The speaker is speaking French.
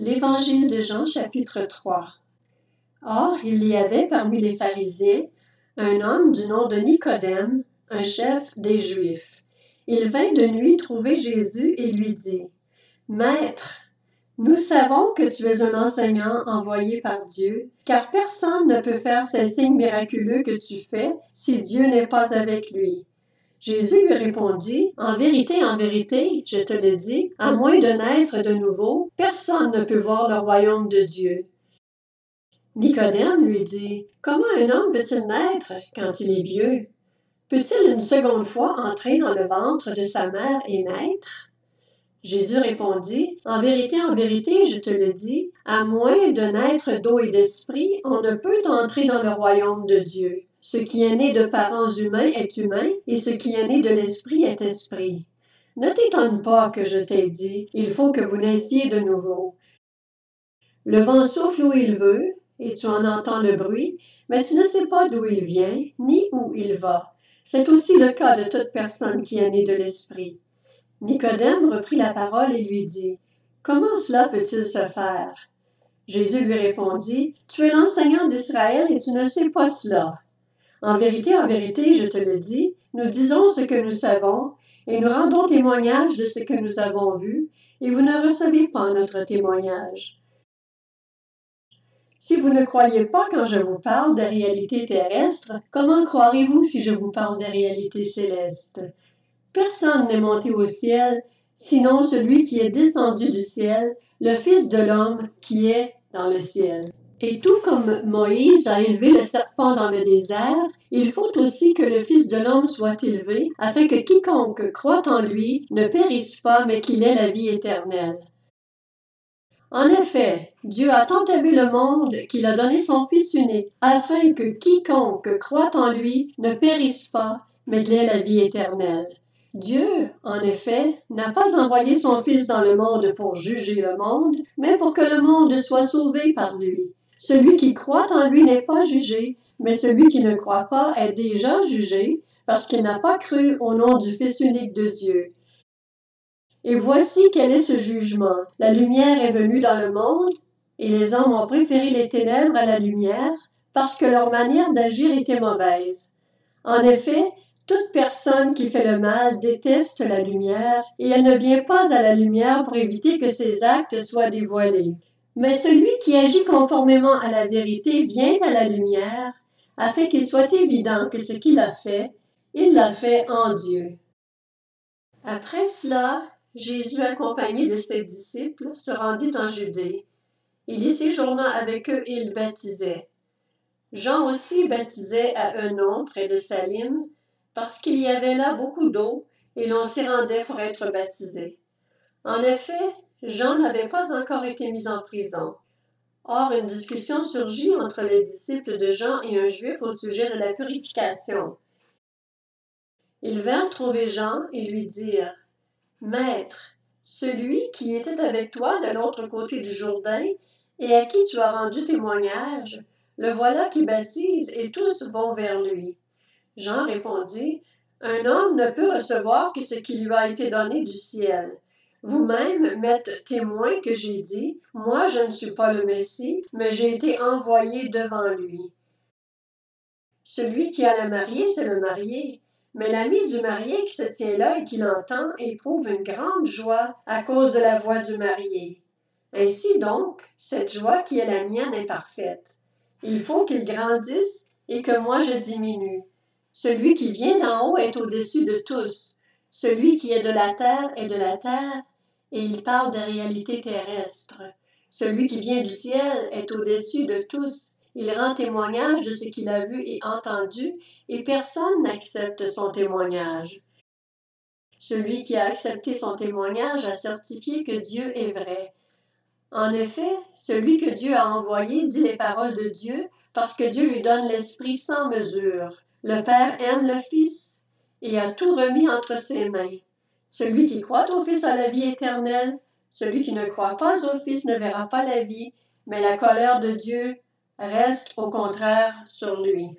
L'Évangile de Jean, chapitre 3. Or, il y avait parmi les pharisiens un homme du nom de Nicodème, un chef des Juifs. Il vint de nuit trouver Jésus et lui dit, « Maître, nous savons que tu es un enseignant envoyé par Dieu, car personne ne peut faire ces signes miraculeux que tu fais si Dieu n'est pas avec lui. » Jésus lui répondit, « en vérité, je te le dis, à moins de naître de nouveau, personne ne peut voir le royaume de Dieu. » Nicodème lui dit, « Comment un homme peut-il naître quand il est vieux? Peut-il une seconde fois entrer dans le ventre de sa mère et naître? » Jésus répondit, « en vérité, je te le dis, à moins de naître d'eau et d'esprit, on ne peut entrer dans le royaume de Dieu. Ce qui est né de parents humains est humain, et ce qui est né de l'esprit est esprit. Ne t'étonne pas que je t'ai dit, il faut que vous naissiez de nouveau. Le vent souffle où il veut, et tu en entends le bruit, mais tu ne sais pas d'où il vient, ni où il va. C'est aussi le cas de toute personne qui est née de l'esprit. » Nicodème reprit la parole et lui dit, « Comment cela peut-il se faire? » Jésus lui répondit, « Tu es l'enseignant d'Israël et tu ne sais pas cela. En vérité, je te le dis, nous disons ce que nous savons, et nous rendons témoignage de ce que nous avons vu, et vous ne recevez pas notre témoignage. Si vous ne croyez pas quand je vous parle des réalités terrestres, comment croirez-vous si je vous parle des réalités célestes? Personne n'est monté au ciel, sinon celui qui est descendu du ciel, le Fils de l'homme qui est dans le ciel. Et tout comme Moïse a élevé le serpent dans le désert, il faut aussi que le Fils de l'homme soit élevé, afin que quiconque croit en lui ne périsse pas, mais qu'il ait la vie éternelle. En effet, Dieu a tant aimé le monde qu'il a donné son Fils unique, afin que quiconque croit en lui ne périsse pas, mais qu'il ait la vie éternelle. Dieu, en effet, n'a pas envoyé son Fils dans le monde pour juger le monde, mais pour que le monde soit sauvé par lui. Celui qui croit en lui n'est pas jugé, mais celui qui ne croit pas est déjà jugé, parce qu'il n'a pas cru au nom du Fils unique de Dieu. Et voici quel est ce jugement. La lumière est venue dans le monde, et les hommes ont préféré les ténèbres à la lumière, parce que leur manière d'agir était mauvaise. En effet, toute personne qui fait le mal déteste la lumière, et elle ne vient pas à la lumière pour éviter que ses actes soient dévoilés. Mais celui qui agit conformément à la vérité vient à la lumière, afin qu'il soit évident que ce qu'il a fait, il l'a fait en Dieu. Après cela, Jésus, accompagné de ses disciples, se rendit en Judée. Il y séjourna avec eux et il baptisait. Jean aussi baptisait à Œnon, près de Salim, parce qu'il y avait là beaucoup d'eau, et l'on s'y rendait pour être baptisé. En effet, Jean n'avait pas encore été mis en prison. Or, une discussion surgit entre les disciples de Jean et un juif au sujet de la purification. Ils vinrent trouver Jean et lui dirent, « Maître, celui qui était avec toi de l'autre côté du Jourdain et à qui tu as rendu témoignage, le voilà qui baptise et tous vont vers lui. » Jean répondit, « Un homme ne peut recevoir que ce qui lui a été donné du ciel. Vous-même m'êtes témoin que j'ai dit, « Moi je ne suis pas le Messie, mais j'ai été envoyé devant lui. » Celui qui a la mariée, c'est le marié. Mais l'ami du marié qui se tient là et qui l'entend éprouve une grande joie à cause de la voix du marié. Ainsi donc, cette joie qui est la mienne est parfaite. Il faut qu'il grandisse et que moi je diminue. Celui qui vient d'en haut est au-dessus de tous. Celui qui est de la terre est de la terre, et il parle des réalités terrestres. Celui qui vient du ciel est au-dessus de tous. Il rend témoignage de ce qu'il a vu et entendu, et personne n'accepte son témoignage. Celui qui a accepté son témoignage a certifié que Dieu est vrai. En effet, celui que Dieu a envoyé dit les paroles de Dieu, parce que Dieu lui donne l'Esprit sans mesure. Le Père aime le Fils et a tout remis entre ses mains. Celui qui croit au Fils a la vie éternelle. Celui qui ne croit pas au Fils ne verra pas la vie, mais la colère de Dieu reste au contraire sur lui.